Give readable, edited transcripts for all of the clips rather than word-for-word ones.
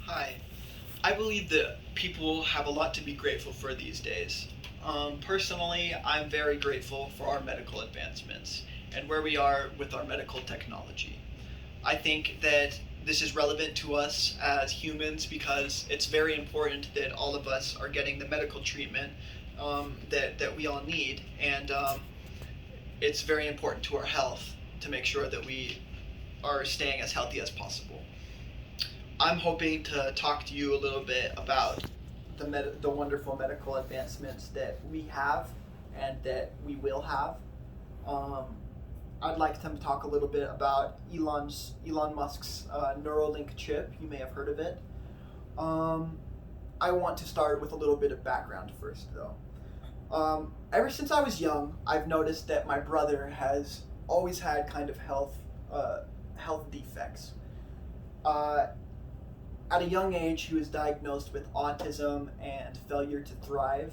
Hi. I believe that people have a lot to be grateful for these days. Personally, I'm very grateful for our medical advancements and where we are with our medical technology. I think that this is relevant to us as humans because it's very important that all of us are getting the medical treatment that we all need, and it's very important to our health to make sure that we are staying as healthy as possible. I'm hoping to talk to you a little bit about the wonderful medical advancements that we have and that we will have. Um, I'd like to talk a little bit about Elon Musk's Neurolink chip. You may have heard of it. Um, I want to start with a little bit of background first, though. Ever since I was young, I've noticed that my brother has always had kind of health defects. Uh, at a young age, he was diagnosed with autism and failure to thrive,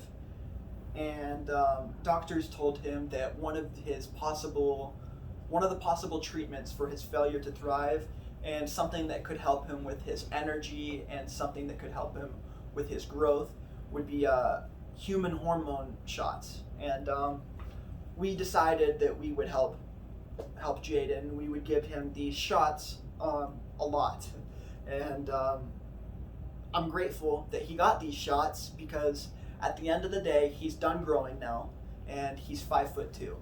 and doctors told him that one of the possible treatments for his failure to thrive, and something that could help him with his energy and something that could help him with his growth, would be human hormone shots. And we decided that we would help Jaden. We would give him these shots a lot, and I'm grateful that he got these shots because at the end of the day, he's done growing now, and he's 5'2",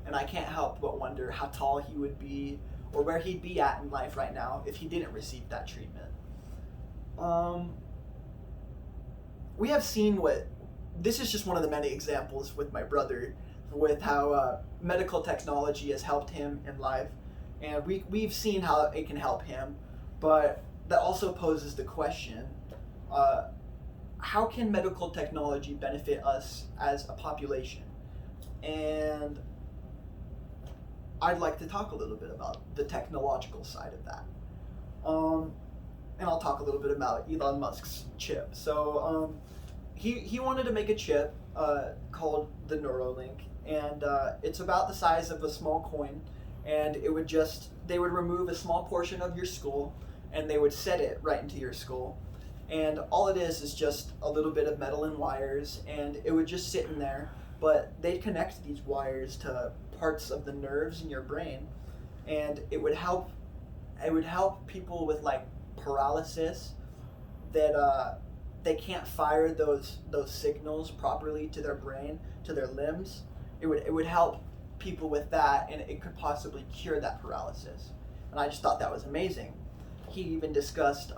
and I can't help but wonder how tall he would be or where he'd be at in life right now if he didn't receive that treatment. Um, we have seen what this is just one of the many examples with my brother, with how medical technology has helped him in life, and we've seen how it can help him, but that also poses the question: uh, how can medical technology benefit us as a population? And I'd like to talk a little bit about the technological side of that. Um, and I'll talk a little bit about Elon Musk's chip. So he wanted to make a chip called the Neurolink, and it's about the size of a small coin, and they would remove a small portion of your skull, and they would set it right into your skull, and all it is just a little bit of metal and wires, and it would just sit in there, but they'd connect these wires to parts of the nerves in your brain, and it would help people with like paralysis that they can't fire those signals properly to their brain, to their limbs. It would help people with that, and it could possibly cure that paralysis. And I just thought that was amazing. He even discussed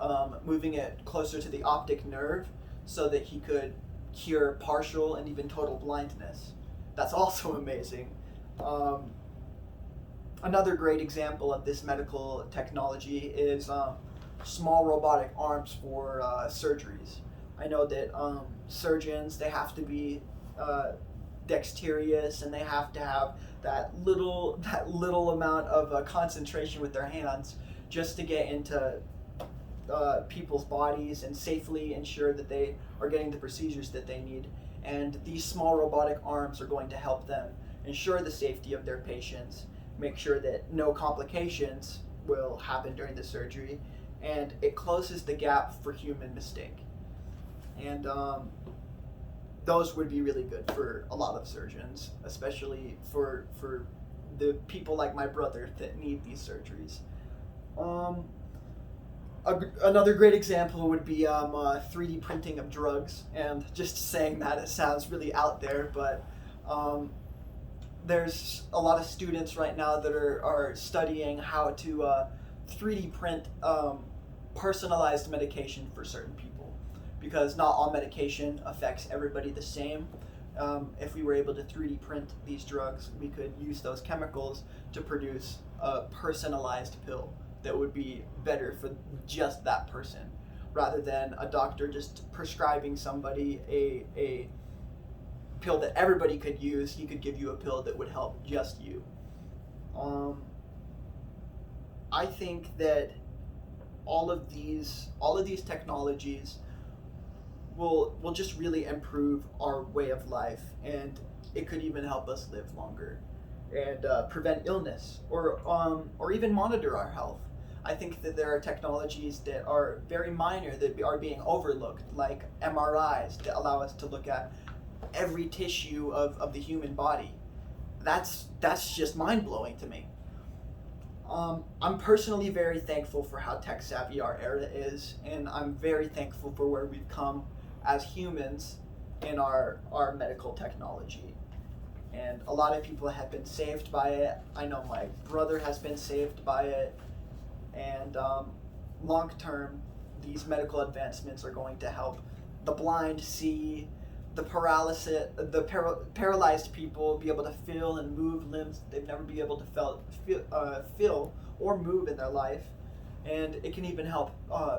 moving it closer to the optic nerve so that he could cure partial and even total blindness. That's also amazing. Um, Another great example of this medical technology is small robotic arms for surgeries. I know that surgeons, they have to be dexterous, and they have to have that little amount of concentration with their hands just to get into people's bodies and safely ensure that they are getting the procedures that they need. And these small robotic arms are going to help them ensure the safety of their patients, make sure that no complications will happen during the surgery, and it closes the gap for human mistake. And those would be really good for a lot of surgeons, especially for the people like my brother that need these surgeries. Um, Another great example would be 3D printing of drugs, and just saying that, it sounds really out there, but um, there's a lot of students right now that are studying how to 3D print personalized medication for certain people, because not all medication affects everybody the same. If we were able to 3D print these drugs, we could use those chemicals to produce a personalized pill that would be better for just that person, rather than a doctor just prescribing somebody a pill that everybody could use. He could give you a pill that would help just you. Um, I think that all of these technologies will just really improve our way of life, and it could even help us live longer and prevent illness, or even monitor our health. I think that there are technologies that are very minor that are being overlooked, like MRIs that allow us to look at every tissue of the human body. That's just mind blowing to me. I'm personally very thankful for how tech savvy our era is, and I'm very thankful for where we've come as humans in our medical technology. And a lot of people have been saved by it. I know my brother has been saved by it. And long term, these medical advancements are going to help the blind see, paralyzed people be able to feel and move limbs they've never been able to feel or move in their life. And it can even help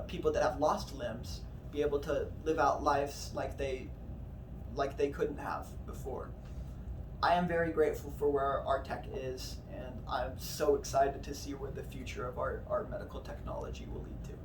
people that have lost limbs be able to live out lives like they couldn't have before. I am very grateful for where our tech is, and I'm so excited to see where the future of our medical technology will lead to.